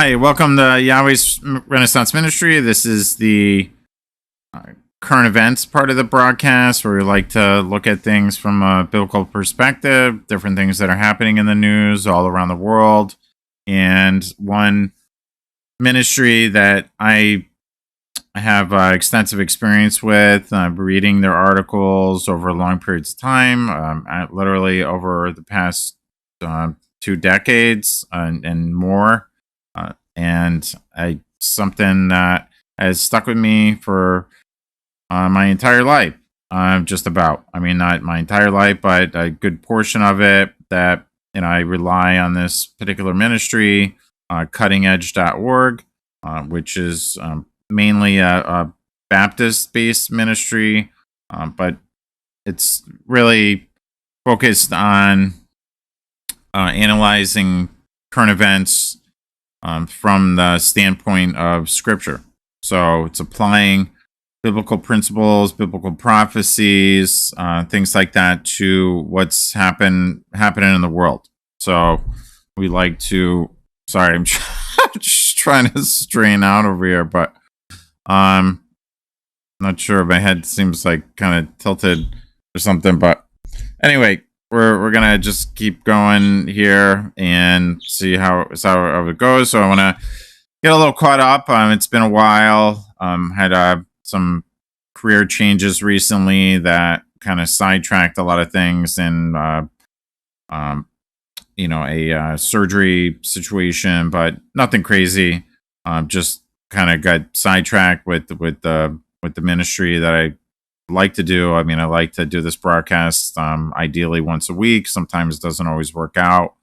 Hi, welcome to Yahweh's Renaissance Ministry. This is the current events part of the broadcast where we like to look at things from a biblical perspective, different things that are happening in the news all around the world. And one ministry that I have extensive experience with, reading their articles over long periods of time, literally over the past 2 decades and more. And something that has stuck with me for my entire life. Just about. I mean, not my entire life, but a good portion of it. That I rely on this particular ministry, cuttingedge.org, which is mainly a Baptist-based ministry, but it's really focused on analyzing current events from the standpoint of Scripture. So it's applying biblical principles, biblical prophecies, things like that to what's happening in the world. So we like to. Sorry, I'm just trying to strain out over here, but not sure. My head seems like kind of tilted or something. But anyway, we're gonna just keep going here and see how it goes. So I want to get a little caught up. It's been a while. Had some career changes recently that kind of sidetracked a lot of things, and a surgery situation, but nothing crazy. Just kind of got sidetracked with the ministry that I like to do. I mean, I like to do this broadcast ideally once a week. Sometimes it doesn't always work out,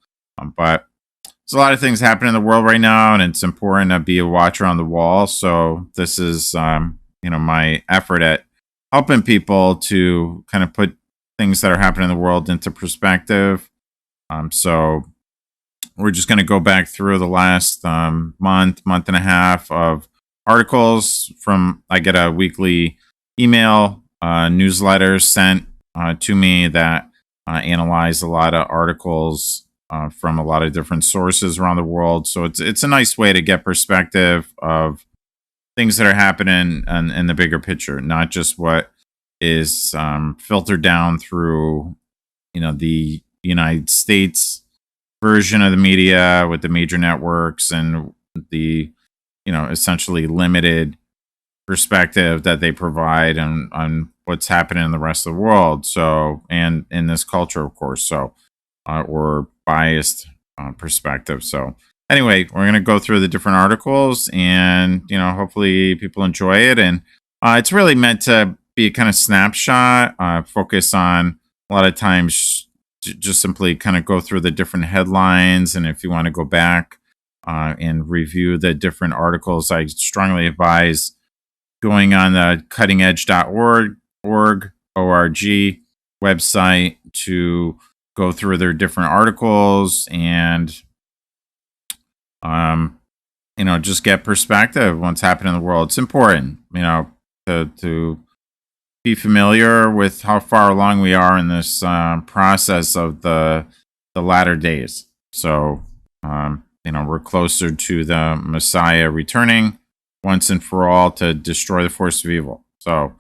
but there's a lot of things happening in the world right now, and it's important to be a watcher on the wall. So this is my effort at helping people to kind of put things that are happening in the world into perspective. So we're just going to go back through the last month and a half of articles from. I get a weekly email newsletters sent to me that analyze a lot of articles from a lot of different sources around the world. So it's a nice way to get perspective of things that are happening in the bigger picture, not just what is filtered down through the United States version of the media with the major networks and the essentially limited perspective that they provide on what's happening in the rest of the world. So, and in this culture, of course. So, or biased perspective. So, anyway, we're going to go through the different articles, and hopefully people enjoy it. And it's really meant to be a kind of snapshot, focus on a lot of times just simply kind of go through the different headlines. And if you want to go back and review the different articles, I strongly advise going on the cuttingedge.org website to go through their different articles and just get perspective of what's happening in the world. It's important, to be familiar with how far along we are in this process of the latter days. So we're closer to the Messiah returning once and for all to destroy the force of evil. So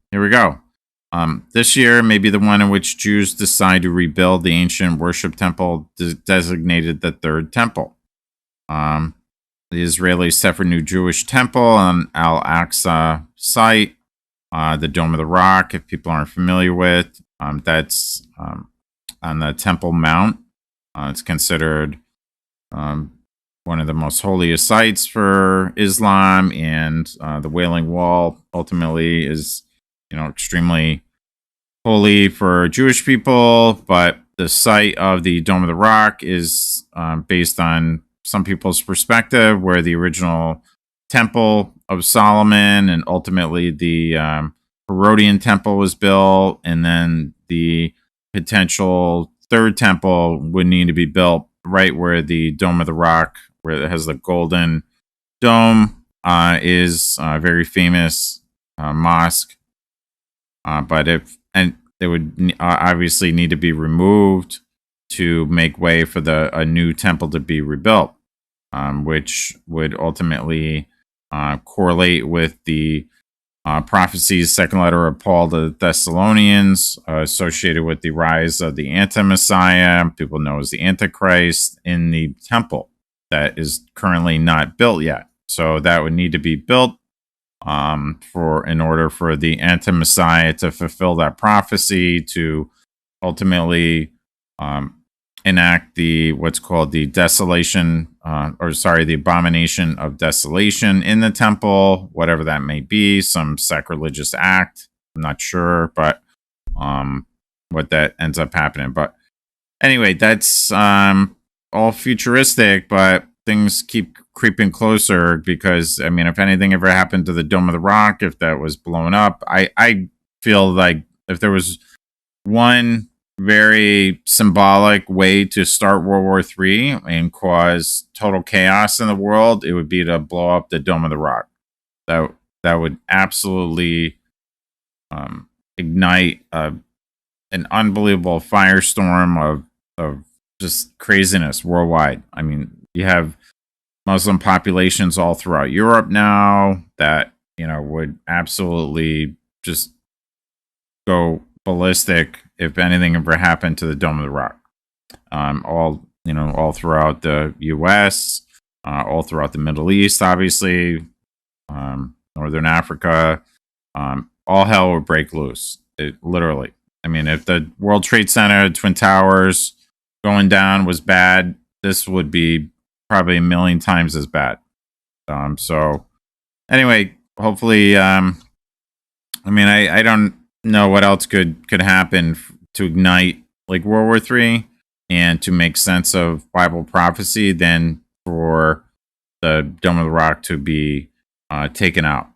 here we go. This year may be the one in which Jews decide to rebuild the ancient worship temple designated the Third Temple. The Israelis set for new Jewish temple on Al-Aqsa site, the Dome of the Rock, if people aren't familiar with. That's on the Temple Mount. It's considered one of the most holiest sites for Islam, and the Wailing Wall ultimately is, extremely holy for Jewish people. But the site of the Dome of the Rock is based on some people's perspective, where the original Temple of Solomon and ultimately the Herodian Temple was built, and then the potential third temple would need to be built right where the Dome of the Rock, where it has the golden dome, is a very famous mosque. But it would obviously need to be removed to make way for a new temple to be rebuilt. which would ultimately correlate with the prophecies, second letter of Paul to the Thessalonians, associated with the rise of the anti-Messiah, people know as the Antichrist, in the temple that is currently not built yet. So that would need to be built in order for the anti-Messiah to fulfill that prophecy, to ultimately enact what's called the the abomination of desolation in the temple, whatever that may be, some sacrilegious act. I'm not sure, but what that ends up happening. But anyway, that's all futuristic, but things keep creeping closer because, I mean, if anything ever happened to the Dome of the Rock, if that was blown up, I feel like if there was one very symbolic way to start World War III and cause total chaos in the world, it would be to blow up the Dome of the Rock. That would absolutely ignite an unbelievable firestorm of just craziness worldwide. I mean, you have Muslim populations all throughout Europe now that, would absolutely just go ballistic if anything ever happened to the Dome of the Rock. All throughout the U.S., all throughout the Middle East, obviously, Northern Africa, all hell would break loose. Literally. I mean, if the World Trade Center, Twin Towers going down was bad, this would be probably a million times as bad. So anyway, hopefully, I don't know what else could happen to ignite like World War III and to make sense of Bible prophecy than for the Dome of the Rock to be taken out.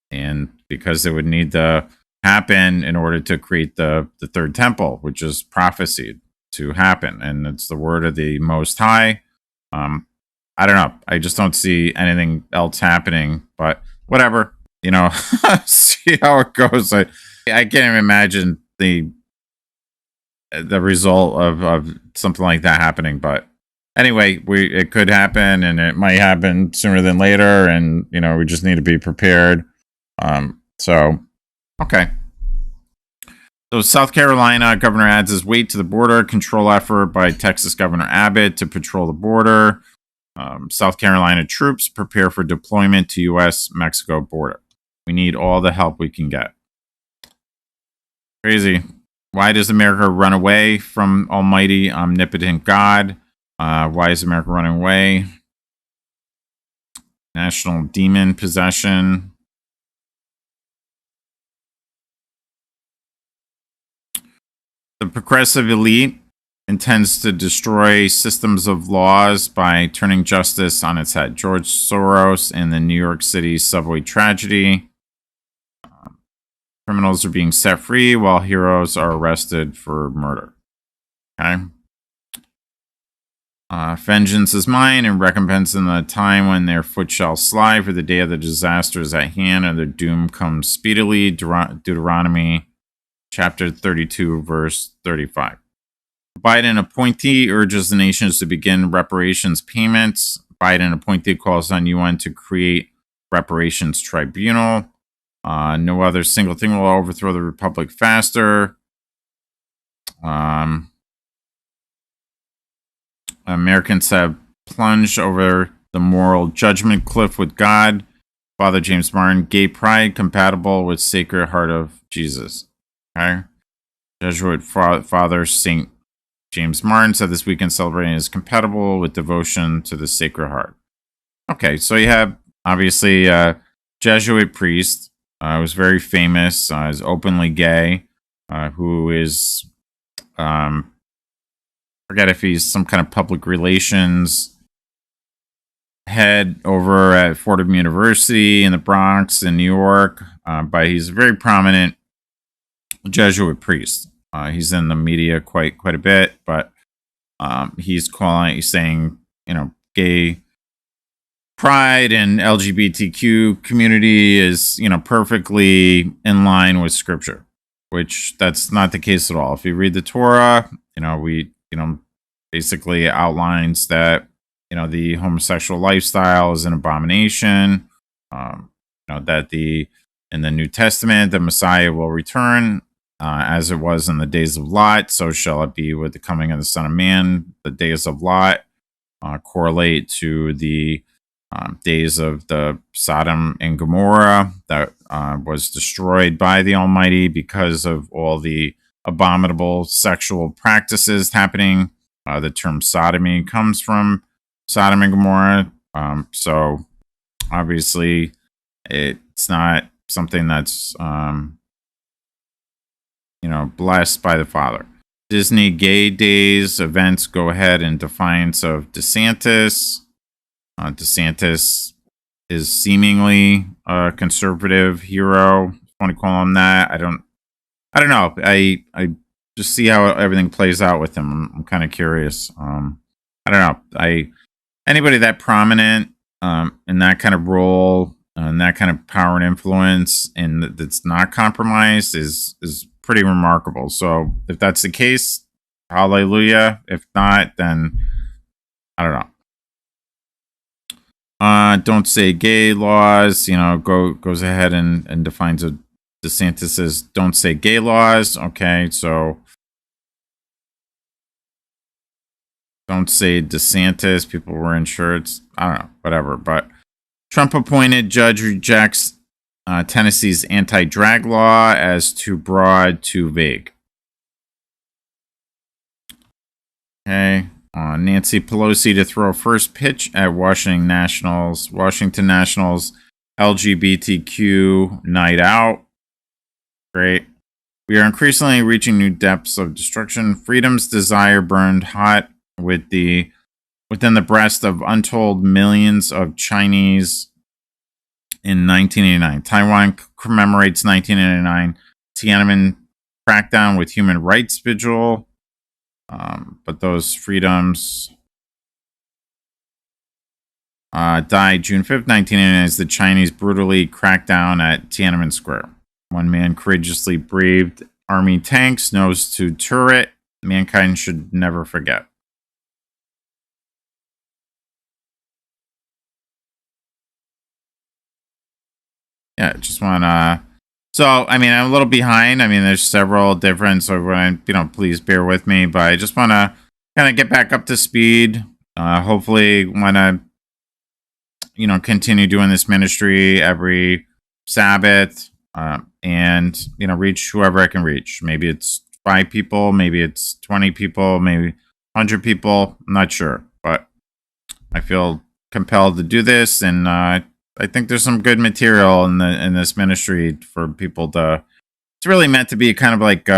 And because it would need to happen in order to create the third temple, which is prophesied to happen. And it's the word of the Most High. I don't know. I just don't see anything else happening, but whatever, see how it goes. I can't even imagine the result of something like that happening. But anyway, it could happen, and it might happen sooner than later, and we just need to be prepared. Okay. So South Carolina governor adds his weight to the border control effort by Texas Governor Abbott to patrol the border. South Carolina troops prepare for deployment to U.S.-Mexico border. We need all the help we can get. Crazy. Why does America run away from Almighty, omnipotent God? Why is America running away? National demon possession. The progressive elite intends to destroy systems of laws by turning justice on its head. George Soros and the New York City subway tragedy. Criminals are being set free while heroes are arrested for murder. Okay. Vengeance is mine and recompense in the time when their foot shall slide, for the day of the disaster is at hand and their doom comes speedily. Deuteronomy chapter 32, verse 35. Biden appointee urges the nations to begin reparations payments. Biden appointee calls on UN to create reparations tribunal. No other single thing will overthrow the republic faster. Americans have plunged over the moral judgment cliff with God. Father James Martin, gay pride compatible with Sacred Heart of Jesus. Okay. Jesuit Father St. James Martin said this weekend celebrating is compatible with devotion to the Sacred Heart. Okay, so you have obviously a Jesuit priest who's very famous, is openly gay, who is, forget if he's some kind of public relations head over at Fordham University in the Bronx in New York, but he's a very prominent Jesuit priest. He's in the media quite a bit, but he's saying, gay pride and LGBTQ community is, perfectly in line with Scripture, which that's not the case at all. If you read the Torah, basically outlines that, the homosexual lifestyle is an abomination. That in the New Testament, the Messiah will return, as it was in the days of Lot, so shall it be with the coming of the Son of Man. The days of Lot correlate to the days of the Sodom and Gomorrah that was destroyed by the Almighty because of all the abominable sexual practices happening. The term sodomy comes from Sodom and Gomorrah. So obviously it's not something that's, blessed by the Father. Disney gay days events go ahead in defiance of DeSantis. DeSantis is seemingly a conservative hero. If you want to call him that. I don't know. I just see how everything plays out with him. I'm kind of curious. I don't know. Anybody that prominent in that kind of role and that kind of power and influence, and that's not compromised, is pretty remarkable. So if that's the case, hallelujah. If not, then I don't know. Don't say gay laws. Goes ahead and defines a DeSantis as don't say gay laws. Okay, so don't say DeSantis. People were in shirts. I don't know, whatever. But Trump appointed judge rejects Tennessee's anti-drag law as too broad, too vague. Okay. Nancy Pelosi to throw first pitch at Washington Nationals LGBTQ night out. Great. We are increasingly reaching new depths of destruction. Freedom's desire burned hot within the breast of untold millions of Chinese in 1989. Taiwan commemorates 1989 Tiananmen crackdown with human rights vigil. But those freedoms died June 5th, 1989, as the Chinese brutally cracked down at Tiananmen Square. One man courageously braved army tanks, nose to turret. Mankind should never forget. Yeah, just want to... So, I'm a little behind. There's several different, so please bear with me, but I just want to kind of get back up to speed. Hopefully want to, continue doing this ministry every Sabbath, and, reach whoever I can reach. Maybe it's 5 people, maybe it's 20 people, maybe 100 people. I'm not sure, but I feel compelled to do this, and, I think there's some good material in this ministry for people to. It's really meant to be kind of like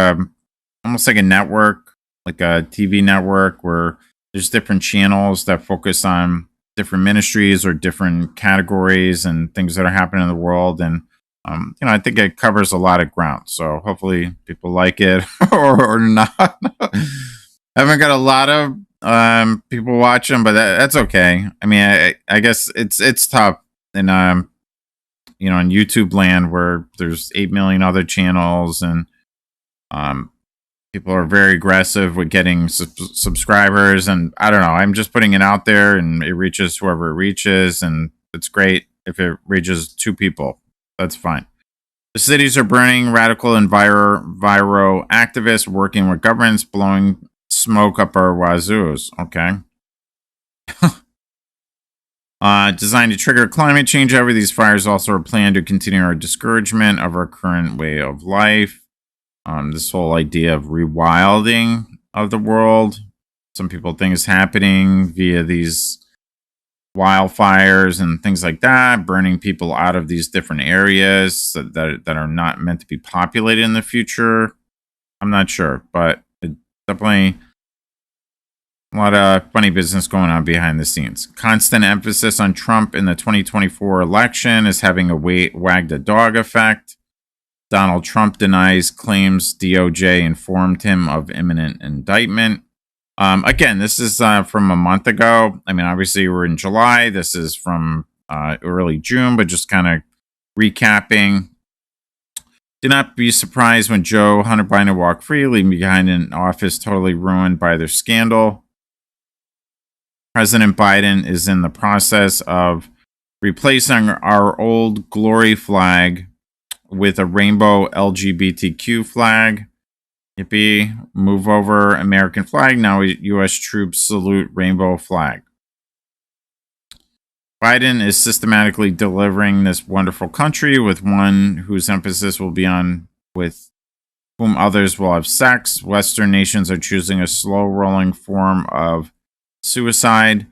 almost like a network, like a TV network, where there's different channels that focus on different ministries or different categories and things that are happening in the world. And I think it covers a lot of ground. So hopefully people like it or not. I haven't got a lot of people watching, but that's okay. I guess it's tough. And in YouTube land where there's 8 million other channels, and people are very aggressive with getting subscribers, and I don't know. I'm just putting it out there, and it reaches whoever it reaches, and it's great if it reaches 2 people. That's fine. The cities are burning. Radical enviro activists working with governments blowing smoke up our wazoos. Okay. Designed to trigger climate change. However, these fires also are planned to continue our discouragement of our current way of life. This whole idea of rewilding of the world, some people think is happening via these wildfires and things like that, burning people out of these different areas that are not meant to be populated in the future. I'm not sure, but it definitely... a lot of funny business going on behind the scenes. Constant emphasis on Trump in the 2024 election is having a wag the dog effect. Donald Trump denies claims DOJ informed him of imminent indictment. Again, this is from a month ago. Obviously we're in July. This is from early June, but just kind of recapping. Do not be surprised when Joe, Hunter Biden walk free, leaving behind an office totally ruined by their scandal. President Biden is in the process of replacing our old glory flag with a rainbow LGBTQ flag. Yippee, move over American flag. Now U.S. troops salute rainbow flag. Biden is systematically delivering this wonderful country with one whose emphasis will be on with whom others will have sex. Western nations are choosing a slow-rolling form of suicide,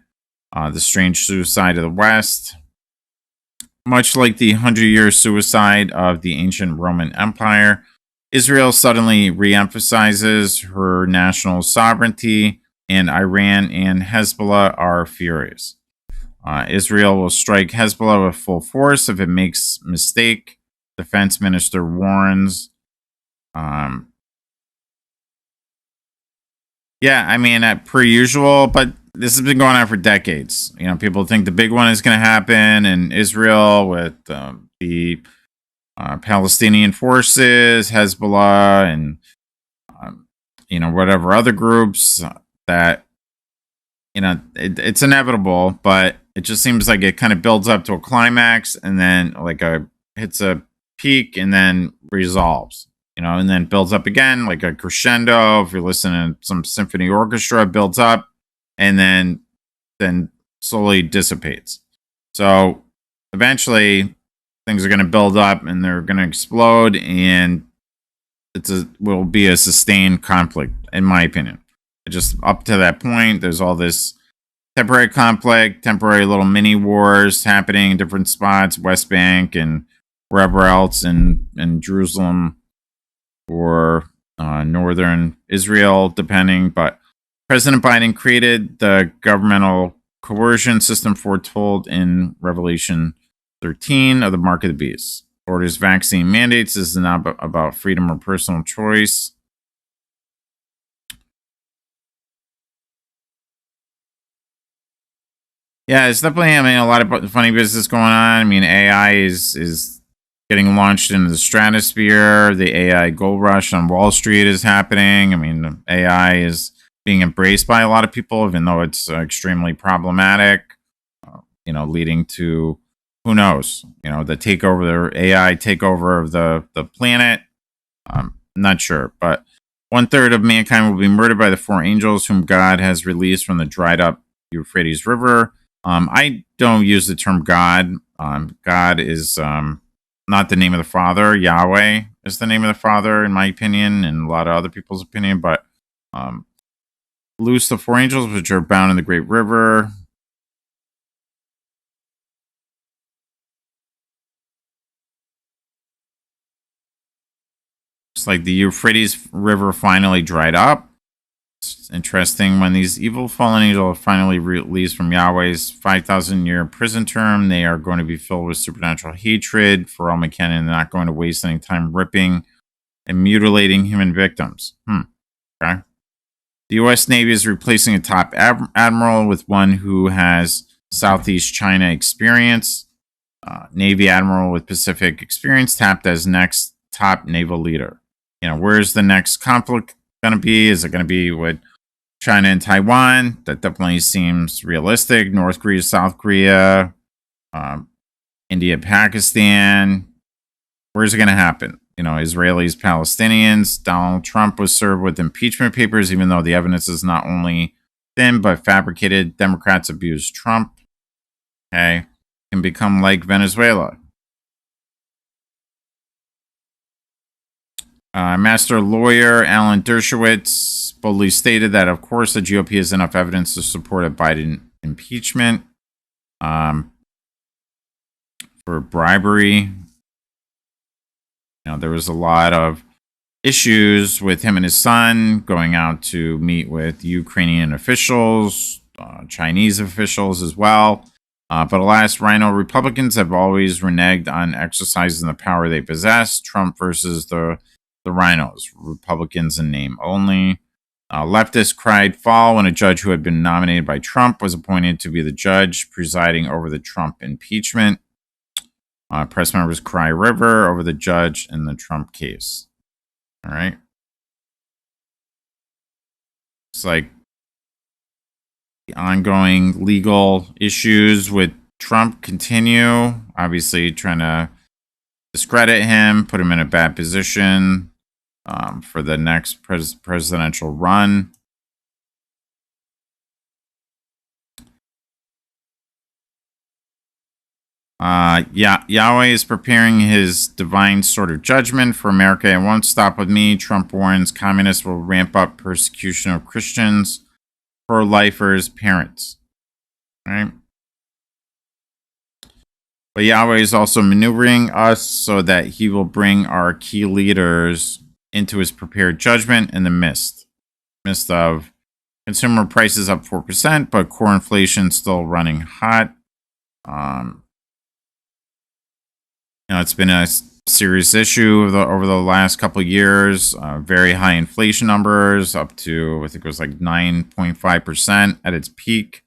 the strange suicide of the West. Much like the 100-year suicide of the ancient Roman Empire, Israel suddenly reemphasizes her national sovereignty, and Iran and Hezbollah are furious. Israel will strike Hezbollah with full force if it makes a mistake, Defense Minister warns. Yeah, I mean, per usual, but this has been going on for decades. You know, people think the big one is going to happen in Israel with the Palestinian forces, Hezbollah, and whatever other groups that it's inevitable, but it just seems like it kind of builds up to a climax and then hits a peak and then resolves. And then builds up again like a crescendo. If you're listening to some symphony orchestra, builds up and then slowly dissipates. So eventually things are going to build up and they're going to explode, and will be a sustained conflict, in my opinion. Just up to that point, there's all this temporary conflict, temporary little mini wars happening in different spots, West Bank and wherever else in Jerusalem or northern Israel, depending. But President Biden created the governmental coercion system foretold in Revelation 13 of the Mark of the Beast. Orders vaccine mandates. This is not about freedom or personal choice. Yeah, it's definitely, a lot of funny business going on. AI is getting launched into the stratosphere. The AI gold rush on Wall Street is happening. AI is being embraced by a lot of people, even though it's extremely problematic, leading to, who knows, the takeover, the AI takeover of the planet. I'm not sure, but 1/3 of mankind will be murdered by the 4 angels whom God has released from the dried up Euphrates River. I don't use the term God. God is not the name of the Father. Yahweh is the name of the Father, in my opinion, and a lot of other people's opinion. But loose the 4 angels which are bound in the great river. It's like the Euphrates River finally dried up. It's interesting, when these evil fallen angels are finally released from Yahweh's 5,000-year prison term, they are going to be filled with supernatural hatred for all mankind, and they're not going to waste any time ripping and mutilating human victims. Okay. The U.S. Navy is replacing a top admiral with one who has Southeast China experience. Navy admiral with Pacific experience tapped as next top naval leader. Where's the next conflict going to be? Is it going to be with China and Taiwan? That definitely seems realistic. North Korea, South Korea, India, Pakistan. Where's it going to happen? Israelis, Palestinians. Donald Trump was served with impeachment papers, even though the evidence is not only thin but fabricated. Democrats abuse Trump. Okay, can become like Venezuela. Master lawyer Alan Dershowitz boldly stated that, of course, the GOP has enough evidence to support a Biden impeachment for bribery. There was a lot of issues with him and his son going out to meet with Ukrainian officials, Chinese officials as well. But alas, Rhino Republicans have always reneged on exercising the power they possess. Trump versus the Rhinos, Republicans in name only. Leftists cried foul when a judge who had been nominated by Trump was appointed to be the judge presiding over the Trump impeachment. Press members cry river over the judge in the Trump case. All right. It's like, ongoing legal issues with Trump continue. Obviously, trying to discredit him, put him in a bad position for the next presidential run. Yahweh is preparing his divine sort of judgment for America. It won't stop with me. Trump warns communists will ramp up persecution of Christians, pro-lifers, parents. Right? But Yahweh is also maneuvering us so that he will bring our key leaders into his prepared judgment in the midst of consumer prices up 4%, but core inflation still running hot. It's been a serious issue over the last couple of years. Very high inflation numbers, up to, I think it was like 9.5% at its peak.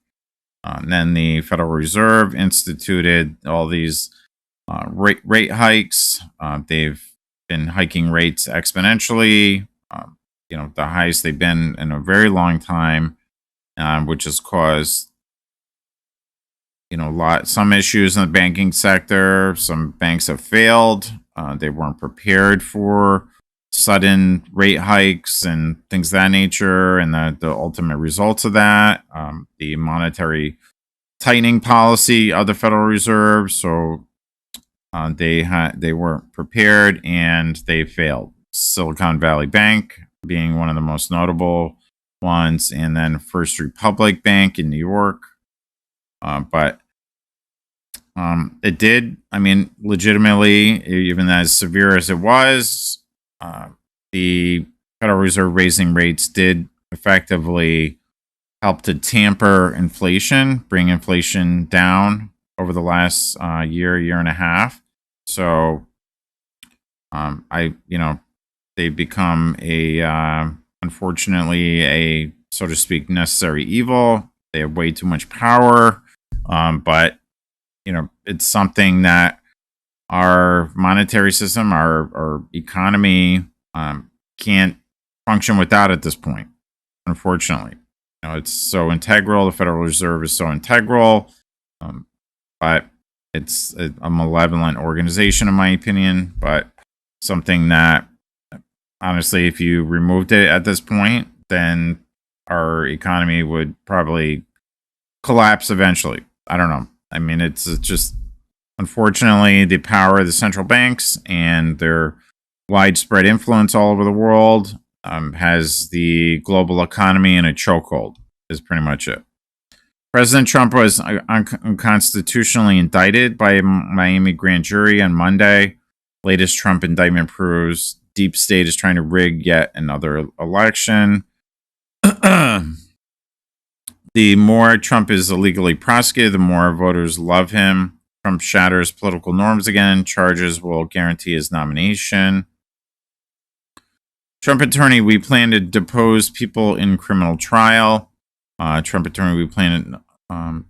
And then the Federal Reserve instituted all these rate hikes. They've been hiking rates exponentially. The highest they've been in a very long time, which has caused some issues in the banking sector. Some banks have failed. They weren't prepared for sudden rate hikes and things of that nature, and the ultimate results of that, the monetary tightening policy of the Federal Reserve. So they weren't prepared and they failed. Silicon Valley Bank being one of the most notable ones, and then First Republic Bank in New York. But it did, legitimately, even as severe as it was, the Federal Reserve raising rates did effectively help to tamper inflation, bring inflation down over the last year and a half. So, they've become unfortunately, a, so to speak, necessary evil. They have way too much power. But it's something that our monetary system, our economy, can't function without at this point, unfortunately. It's so integral. The Federal Reserve is so integral, but it's a malevolent organization, in my opinion, but something that, honestly, if you removed it at this point, then our economy would probably collapse eventually. I don't know. It's just, unfortunately, the power of the central banks and their widespread influence all over the world has the global economy in a chokehold, is pretty much it. President Trump was unconstitutionally indicted by a Miami grand jury on Monday. Latest Trump indictment proves deep state is trying to rig yet another election. The more Trump is illegally prosecuted, the more voters love him. Trump shatters political norms again. Charges will guarantee his nomination. Trump attorney, we plan to depose people in criminal trial. Trump attorney, we plan to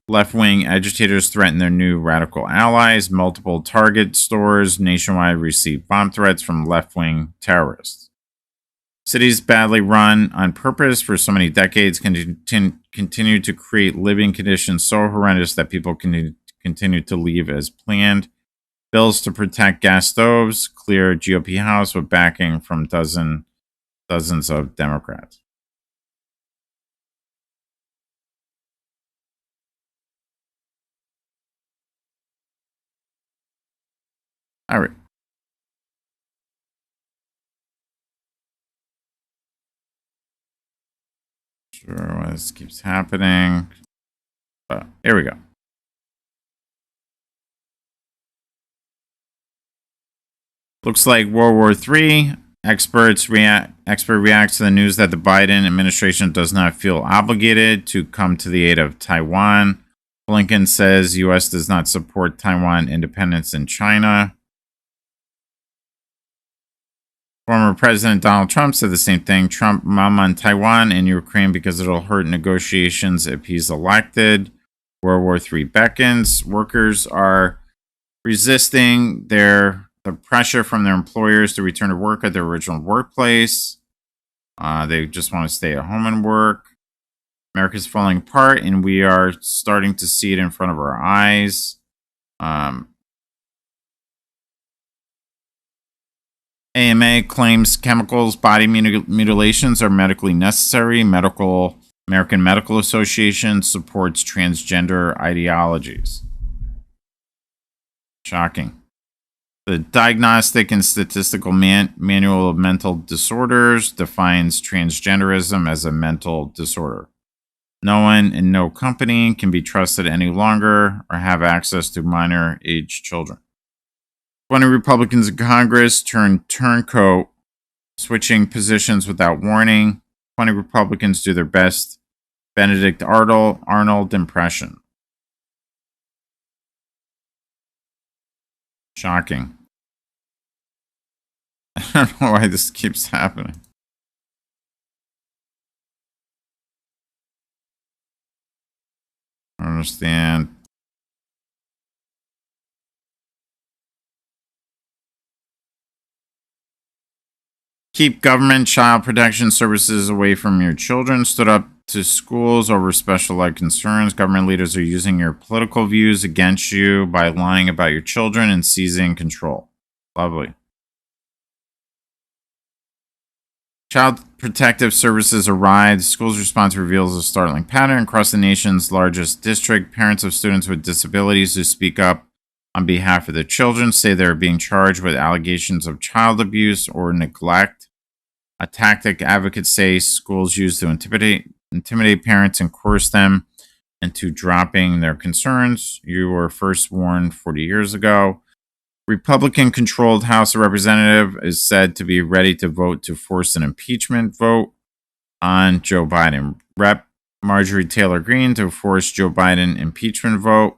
left-wing agitators threaten their new radical allies. Multiple Target stores nationwide receive bomb threats from left-wing terrorists. Cities badly run on purpose for so many decades continue to create living conditions so horrendous that people can continue to leave as planned. Bills to protect gas stoves clear GOP House with backing from dozens of Democrats. All right. Sure, this keeps happening. Here we go. Looks like World War III. Expert reacts to the news that the Biden administration does not feel obligated to come to the aid of Taiwan. Blinken says U.S. does not support Taiwan independence in China. Former President Donald Trump said the same thing. Trump mum on Taiwan and Ukraine because it'll hurt negotiations if he's elected. World War III beckons. Workers are resisting the pressure from their employers to return to work at their original workplace. They just want to stay at home and work. America's falling apart, and we are starting to see it in front of our eyes. AMA claims chemicals, body mutilations are medically necessary. American Medical Association supports transgender ideologies. Shocking. The Diagnostic and Statistical Manual of Mental Disorders defines transgenderism as a mental disorder. No one and no company can be trusted any longer or have access to minor age children. 20 Republicans in Congress turned turncoat, switching positions without warning. 20 Republicans do their best Benedict Arnold impression. Shocking. I don't know why this keeps happening. I don't understand. Keep government child protection services away from your children. Stood up to schools over special ed concerns. Government leaders are using your political views against you by lying about your children and seizing control. Lovely. Child Protective Services arrived. The school's response reveals a startling pattern. Across the nation's largest district, parents of students with disabilities who speak up on behalf of their children say they're being charged with allegations of child abuse or neglect. A tactic advocates say schools use to intimidate parents and coerce them into dropping their concerns. You were first warned 40 years ago. Republican-controlled House of Representatives is said to be ready to vote to force an impeachment vote on Joe Biden. Rep. Marjorie Taylor Greene to force Joe Biden impeachment vote.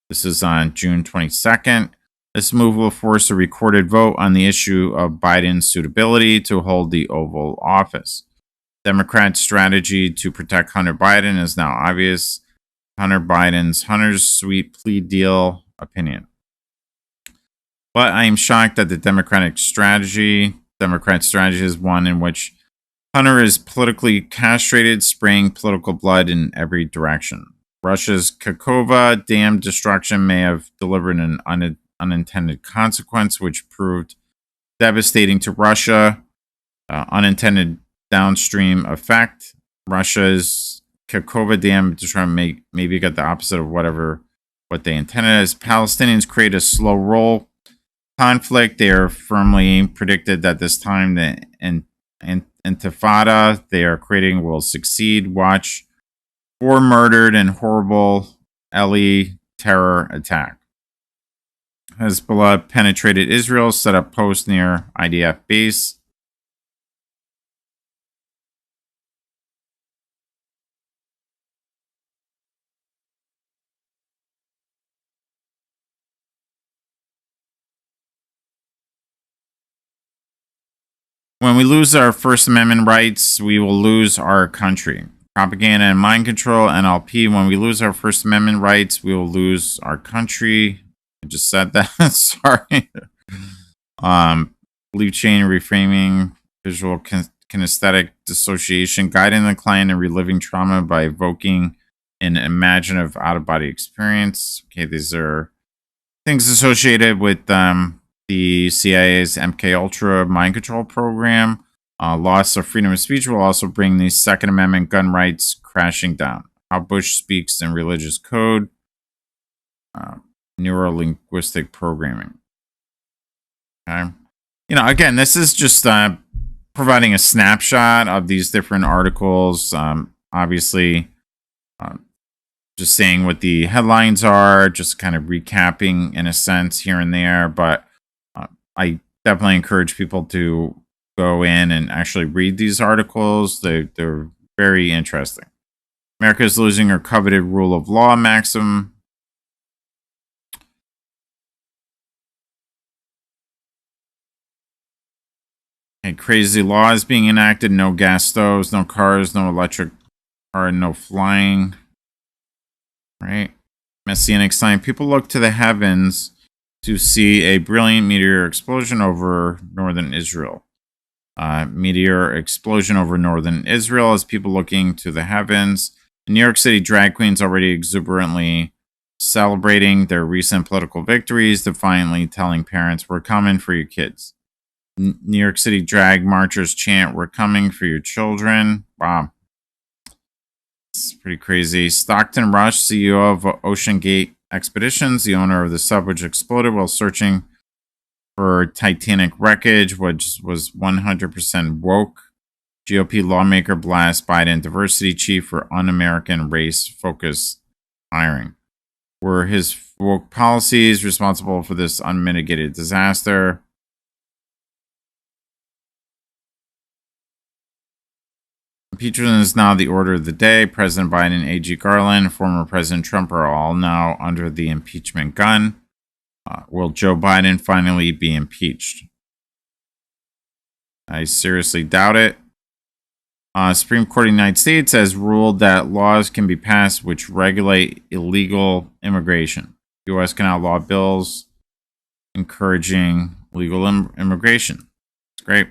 This is on June 22nd. This move will force a recorded vote on the issue of Biden's suitability to hold the Oval Office. Democrats' strategy to protect Hunter Biden is now obvious. Hunter's sweet plea deal opinion. But I am shocked that the Democrat strategy is one in which Hunter is politically castrated, spraying political blood in every direction. Russia's Kakova dam destruction may have delivered an unintended consequence, which proved devastating to Russia. Unintended downstream effect. Russia's Kakova dam destruction maybe got the opposite of what they intended. As Palestinians create a slow roll conflict, they are firmly predicted that this time the intifada they are creating will succeed. Watch for murdered and horrible Eli terror attack. Hezbollah penetrated Israel, set up posts near IDF base. When we lose our First Amendment rights, we will lose our country. Propaganda and mind control, NLP. When we lose our First Amendment rights, we will lose our country. I just said that. Sorry. Belief chain reframing, visual kinesthetic dissociation, guiding the client in reliving trauma by evoking an imaginative out-of-body experience. Okay, these are things associated with the CIA's MK Ultra mind control program. Loss of freedom of speech will also bring the Second Amendment gun rights crashing down. How Bush speaks in religious code. Neurolinguistic programming. Okay. Again, this is just providing a snapshot of these different articles. Obviously, just saying what the headlines are, just kind of recapping in a sense here and there. But I definitely encourage people to go in and actually read these articles. They're very interesting. America is losing her coveted rule of law maxim. Okay, crazy laws being enacted. No gas stoves, no cars, no electric car, no flying. Right? Messianic sign. People look to the heavens to see a brilliant meteor explosion over northern Israel. Meteor explosion over northern Israel as people looking to the heavens. In New York City, drag queens already exuberantly celebrating their recent political victories, defiantly telling parents, "We're coming for your kids." New York City drag marchers chant, "We're coming for your children." Wow. It's pretty crazy. Stockton Rush, CEO of Ocean Gate Expeditions, the owner of the sub which exploded while searching for Titanic wreckage, which was 100% woke. GOP lawmaker blasts Biden diversity chief for un-American race-focused hiring. Were his woke policies responsible for this unmitigated disaster? Impeachment is now the order of the day. President Biden, A.G. Garland, former President Trump are all now under the impeachment gun. Will Joe Biden finally be impeached? I seriously doubt it. Supreme Court of the United States has ruled that laws can be passed which regulate illegal immigration. The U.S. can outlaw bills encouraging legal immigration. It's great.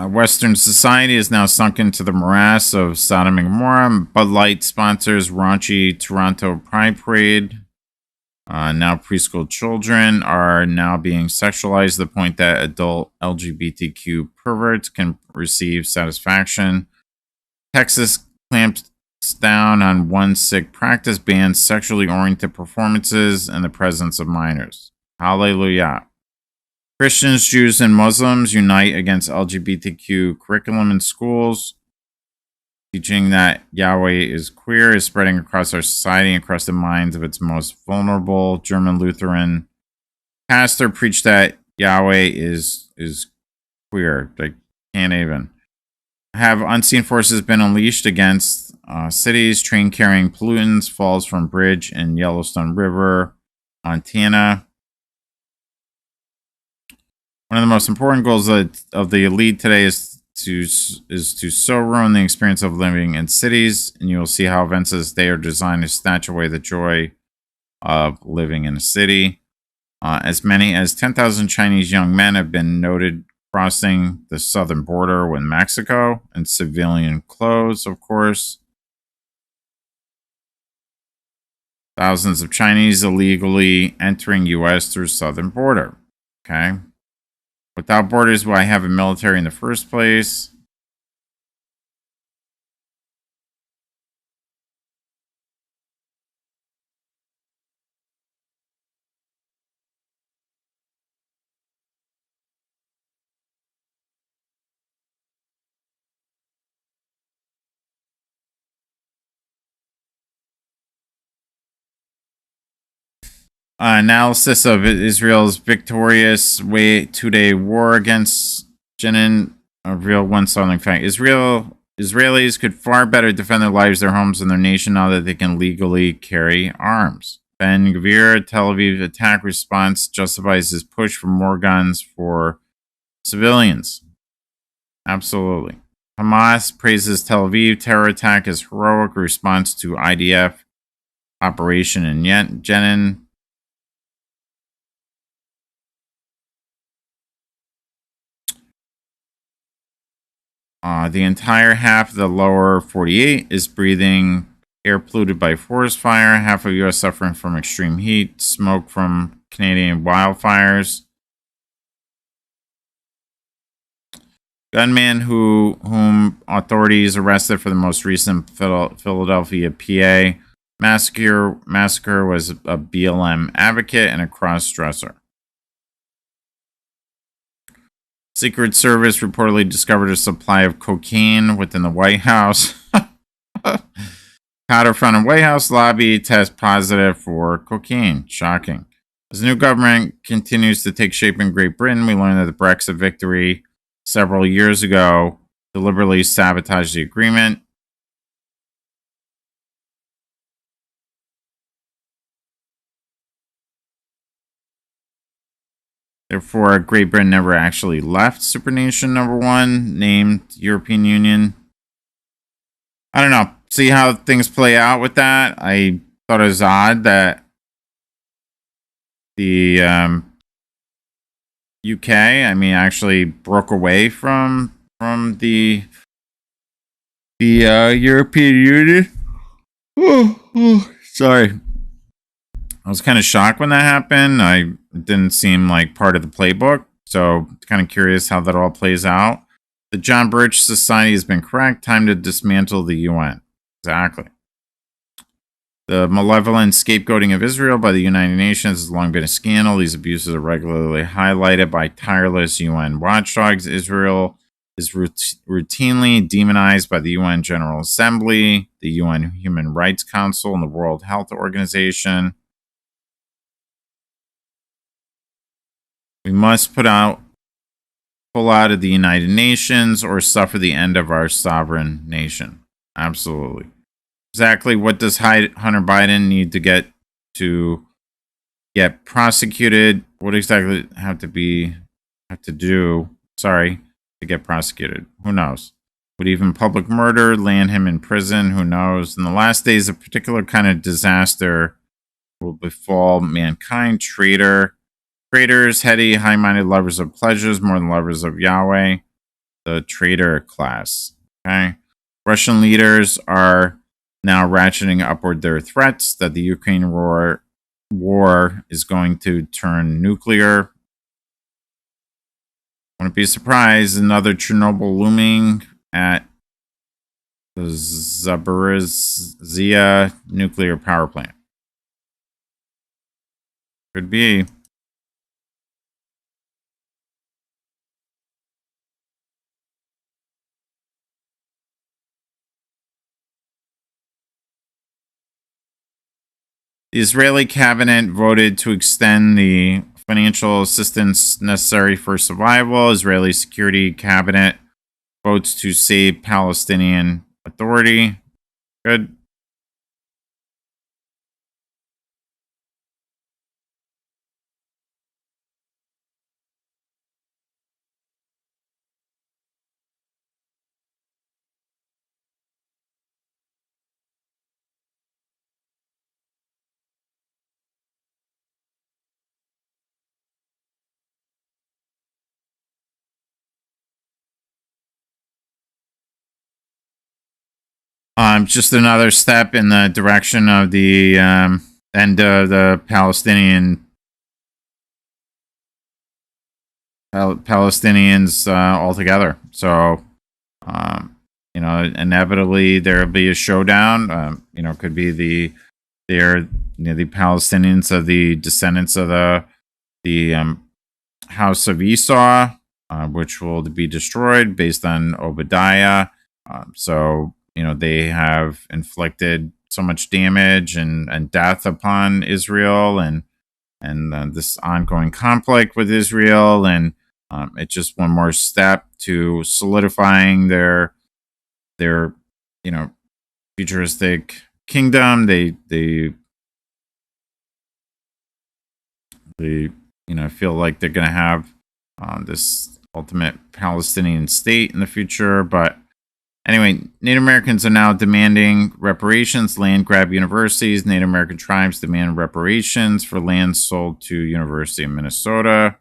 Western society is now sunk into the morass of Sodom and Gomorrah. Bud Light sponsors raunchy Toronto Pride Parade. Now preschool children are now being sexualized to the point that adult LGBTQ perverts can receive satisfaction. Texas clamps down on one sick practice, bans sexually oriented performances in the presence of minors. Hallelujah. Christians, Jews, and Muslims unite against LGBTQ curriculum in schools. Teaching that Yahweh is queer is spreading across our society and across the minds of its most vulnerable. German Lutheran pastor preached that Yahweh is queer. They can't even. Have unseen forces been unleashed against cities? Train carrying pollutants falls from bridge in Yellowstone River, Montana. One of the most important goals of the elite today is to so ruin the experience of living in cities, and you will see how events of this day are designed to snatch away the joy of living in a city. As many as 10,000 Chinese young men have been noted crossing the southern border with Mexico in civilian clothes, of course. Thousands of Chinese illegally entering U.S. through southern border. Okay. Without borders, why have a military in the first place? Analysis of Israel's victorious two-day war against Jenin. A real one-selling fact. Israelis could far better defend their lives, their homes, and their nation now that they can legally carry arms. Ben Gvir, Tel Aviv attack response justifies his push for more guns for civilians. Absolutely. Hamas praises Tel Aviv terror attack as heroic response to IDF operation in Jenin. The entire half of the lower 48 is breathing air polluted by forest fire. Half of U.S. suffering from extreme heat, smoke from Canadian wildfires. Gunman whom authorities arrested for the most recent Philadelphia, PA massacre was a BLM advocate and a cross-dresser. Secret Service reportedly discovered a supply of cocaine within the White House. Powder found in White House lobby test positive for cocaine. Shocking. As the new government continues to take shape in Great Britain, we learned that the Brexit victory several years ago deliberately sabotaged the agreement. Therefore, Great Britain never actually left Supernation number 1, named European Union. I don't know. See how things play out with that. I thought it was odd that the UK, I mean, actually broke away from the European Union. Sorry. I was kind of shocked when that happened. It didn't seem like part of the playbook, so kind of curious how that all plays out. The John Birch Society has been correct. Time to dismantle the UN. Exactly. The malevolent scapegoating of Israel by the United Nations has long been a scandal. These abuses are regularly highlighted by tireless UN watchdogs. Israel is routinely demonized by the UN General Assembly, the UN Human Rights Council, and the World Health Organization. We must pull out of the United Nations or suffer the end of our sovereign nation. Absolutely. Exactly what does Hunter Biden need to get prosecuted? What exactly have to do? Sorry, to get prosecuted. Who knows? Would even public murder land him in prison? Who knows? In the last days, a particular kind of disaster will befall mankind. Traitors, heady, high-minded lovers of pleasures more than lovers of Yahweh. The traitor class. Okay. Russian leaders are now ratcheting upward their threats that the Ukraine war is going to turn nuclear. Wouldn't be surprised. Another Chernobyl looming at the Zaporizhzhia nuclear power plant. Could be. The Israeli cabinet voted to extend the financial assistance necessary for survival. Israeli security cabinet votes to save Palestinian Authority. Good. Just another step in the direction of the end of the Palestinians altogether. So, inevitably there will be a showdown. Could be the Palestinians of the descendants of the House of Esau, which will be destroyed based on Obadiah. They have inflicted so much damage and death upon Israel and this ongoing conflict with Israel, and it's just one more step to solidifying their futuristic kingdom. They feel like they're going to have this ultimate Palestinian state in the future. But anyway, Native Americans are now demanding reparations. Land grab universities. Native American tribes demand reparations for land sold to University of Minnesota.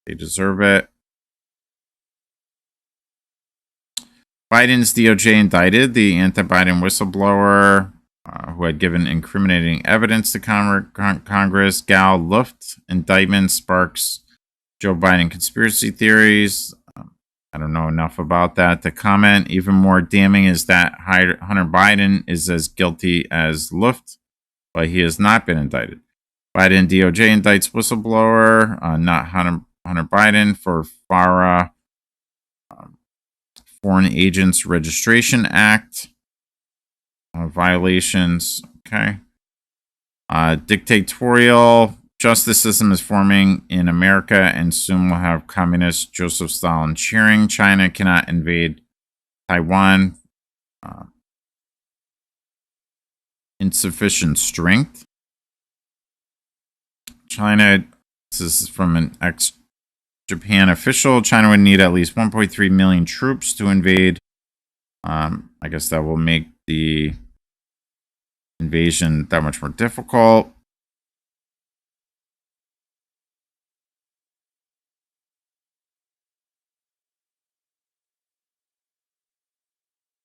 They deserve it. Biden's DOJ indicted the anti-Biden whistleblower who had given incriminating evidence to Congress. Gal Luft indictment sparks Joe Biden conspiracy theories. I don't know enough about that to comment. Even more damning is that Hunter Biden is as guilty as Luft, but he has not been indicted. Biden DOJ indicts whistleblower, not Hunter Biden, for FARA, Foreign Agents Registration Act violations. Okay. Dictatorial justice system is forming in America, and soon we'll have communist Joseph Stalin cheering. China cannot invade Taiwan. Insufficient strength. China, this is from an ex-Japan official. China would need at least 1.3 million troops to invade. I guess that will make the invasion that much more difficult.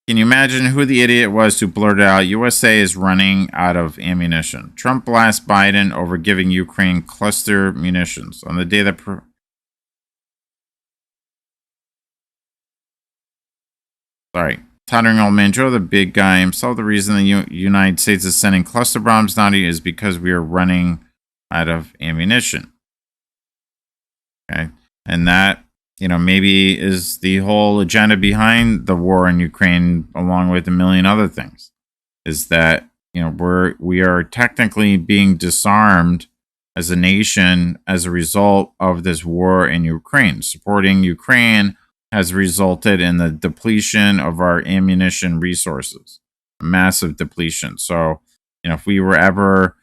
Can you imagine who the idiot was who blurted out, USA is running out of ammunition? Trump blasts Biden over giving Ukraine cluster munitions on the day that... Sorry. Tottering old man Joe, the big guy himself, the reason the United States is sending cluster bombs now is because we are running out of ammunition. Okay. And that, maybe is the whole agenda behind the war in Ukraine, along with a million other things, is that, we are technically being disarmed as a nation as a result of this war in Ukraine. Supporting Ukraine has resulted in the depletion of our ammunition resources, massive depletion. So, if we were ever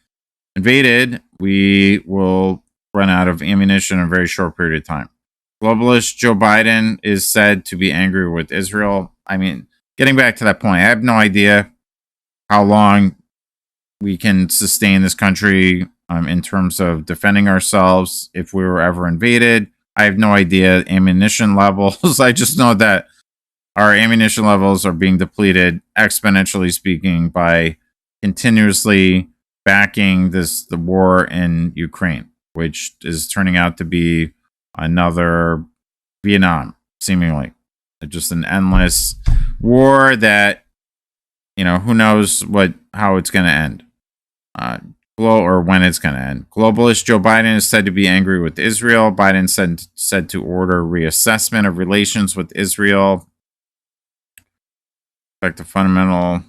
invaded, we will run out of ammunition in a very short period of time. Globalist Joe Biden is said to be angry with Israel. I mean, getting back to that point, I have no idea how long we can sustain this country in terms of defending ourselves if we were ever invaded. I have no idea ammunition levels. I just know that our ammunition levels are being depleted, exponentially speaking, by continuously backing the war in Ukraine, which is turning out to be another Vietnam, seemingly. Just an endless war that, who knows how it's going to end. Or when it's going to end. Globalist Joe Biden is said to be angry with Israel. Biden said to order reassessment of relations with Israel. Back to fundamental.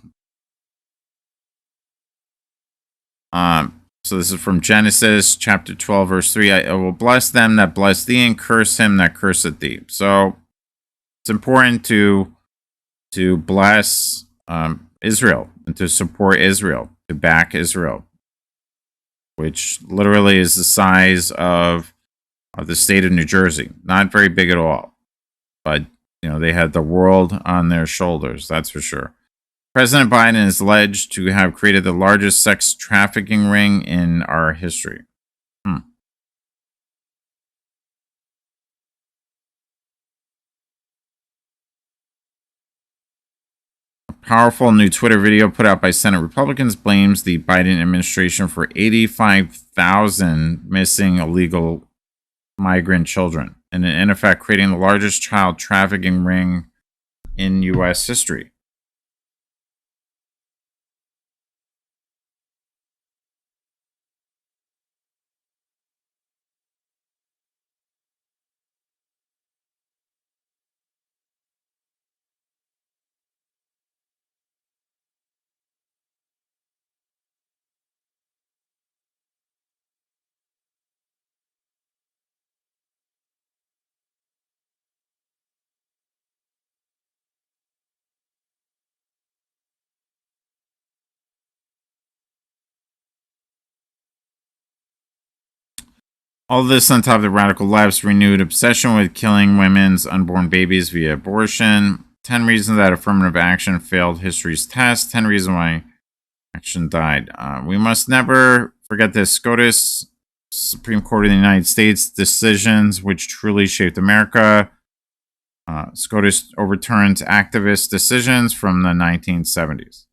So this is from Genesis chapter 12, verse 3. I will bless them that bless thee, and curse him that curseth thee. So it's important to bless Israel and to support Israel, to back Israel, which literally is the size of the state of New Jersey. Not very big at all. But, they had the world on their shoulders, that's for sure. President Biden is alleged to have created the largest sex trafficking ring in our history. A powerful new Twitter video put out by Senate Republicans blames the Biden administration for 85,000 missing illegal migrant children, and in effect creating the largest child trafficking ring in U.S. history. All this on top of the radical left's renewed obsession with killing women's unborn babies via abortion. 10 reasons that affirmative action failed history's test. 10 reasons why action died. We must never forget this. SCOTUS, Supreme Court of the United States decisions which truly shaped America. SCOTUS overturns activist decisions from the 1970s.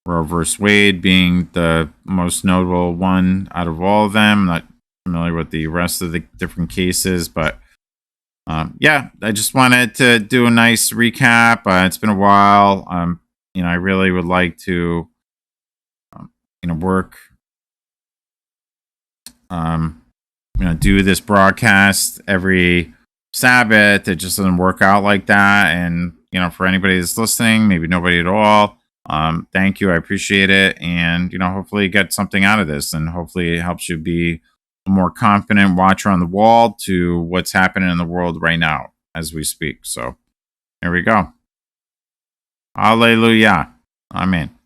Roe vs. Wade being the most notable one out of all of them. I'm not familiar with the rest of the different cases, but yeah, I just wanted to do a nice recap. It's been a while. I really would like to, work, do this broadcast every Sabbath. It just doesn't work out like that. And, for anybody that's listening, maybe nobody at all, thank you. I appreciate it. And, hopefully get something out of this, and hopefully it helps you be a more confident watcher on the wall to what's happening in the world right now as we speak. So there we go. Hallelujah. Amen.